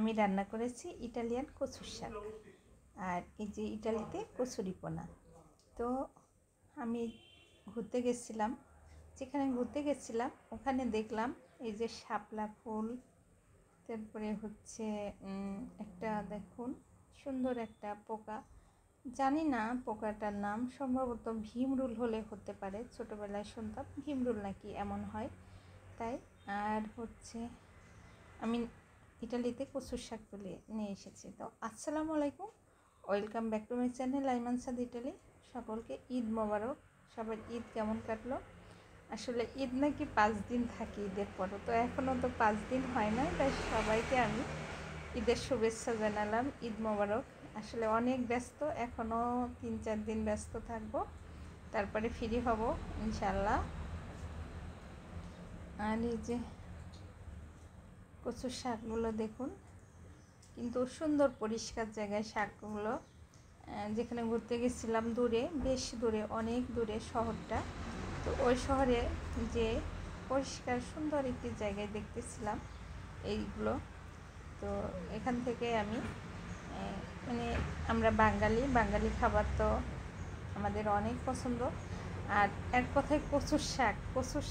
আমি রান্না করেছি ইটালিয়ান কচুর শাক আর এই যে ইটালিতে কচুরিপনা। তো আমি ঘুরতে গেছিলাম, যেখানে ঘুরতে গেছিলাম ওখানে দেখলাম এই যে শাপলা ফুল, তারপরে হচ্ছে একটা দেখুন সুন্দর একটা পোকা, জানি না পোকাটার নাম, সম্ভবত ভীমরুল হলে হতে পারে, ছোটোবেলায় শুনতাম ভীমরুল নাকি এমন হয় তাই। আর হচ্ছে আমি ইটালিতে কচুর শাক তুলে নিয়ে এসেছি। তো আসসালামু আলাইকুম, welcome back to my channel Aiman Saad Italy. সকলকে ঈদ মোবারক। সবার ঈদ কেমন কাটলো? আসলে ঈদ নাকি 5 দিন থাকি ঈদের পরও, তো এখনও তো 5 দিন হয় না, তাই সবাইকে আমি ঈদের শুভেচ্ছা জানালাম, ঈদ মোবারক। আসলে অনেক ব্যস্ত, এখনও 3-4 দিন ব্যস্ত থাকবো, তারপরে ফ্রি হব ইনশাল্লাহ। আর এই যে কচুর শাকগুলো দেখুন, কিন্তু সুন্দর পরিষ্কার জায়গায় শাকগুলো। যেখানে ঘুরতে গেছিলাম দূরে, বেশ দূরে, অনেক দূরে শহরটা, তো ওই শহরে যে পরিষ্কার সুন্দর একটি জায়গায় দেখতেছিলাম এইগুলো। তো এখান থেকে আমি মানে আমরা বাঙালি খাবার তো আমাদের অনেক পছন্দ। আর এক কথায় কচুর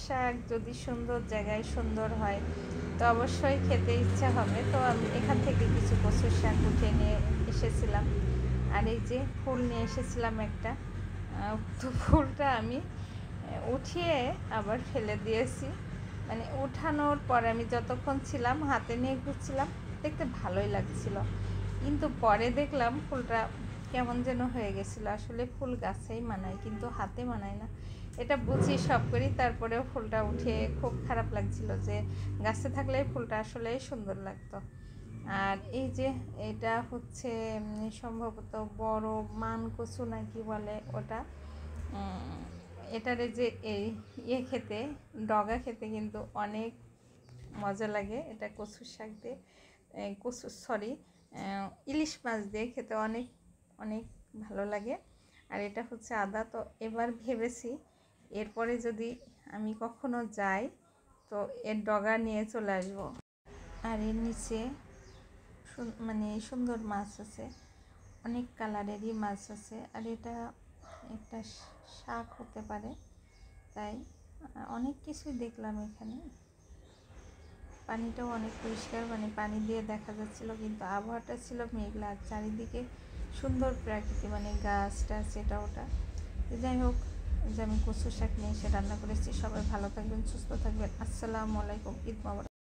শাক যদি সুন্দর জায়গায় সুন্দর হয় তো অবশ্যই খেতে ইচ্ছা হবে। তো আমি এখান থেকে কিছু কচুর শাক উঠে নিয়ে এসেছিলাম। আর এই যে ফুল নিয়ে এসেছিলাম একটা, তো ফুলটা আমি উঠিয়ে আবার ফেলে দিয়েছি। মানে উঠানোর পর আমি যতক্ষণ ছিলাম হাতে নিয়ে ঘুরছিলাম, দেখতে ভালোই লাগছিল, কিন্তু পরে দেখলাম ফুলটা কেমন যেন হয়ে গেছিলো। আসলে ফুল গাছেই মানায়, কিন্তু হাতে মানায় না, এটা বুঝি সব করি। তারপরেও ফুলটা উঠে খুব খারাপ লাগছিল, যে গাছে থাকলে ফুলটা আসলেই সুন্দর লাগতো। আর এই যে এটা হচ্ছে সম্ভবত বড় মান কচু নাকি বলে ওটা, এটারে যে এই খেতে, ডগা খেতে কিন্তু অনেক মজা লাগে। এটা কচুর শাক দিয়ে, ইলিশ মাছ দিয়ে খেতে অনেক অনেক ভালো লাগে। আর এটা হচ্ছে আদা। তো এবার ভেবেছি এরপরে যদি আমি কখনো যাই তো এর ডগা নিয়ে চলে আসবো। আর এর নিচে মানে সুন্দর মাছ আছে, অনেক কালারেরই মাছ আছে। আর এটা একটা শাক হতে পারে, তাই অনেক কিছুই দেখলাম এখানে। পানিটাও অনেক পরিষ্কার, মানে পানি দিয়ে দেখা যাচ্ছিল, কিন্তু আবহাওয়াটা ছিল মেঘলা, আর চারিদিকে সুন্দর প্রাকৃতিক, মানে গাছ টাছ এটা ওটা। যাই হোক, যে আমি কচু শাক নিয়ে এসে রান্না করেছি। সবাই ভালো থাকবেন, সুস্থ থাকবেন। আসসালামু আলাইকুম, ঈদ মোবারক।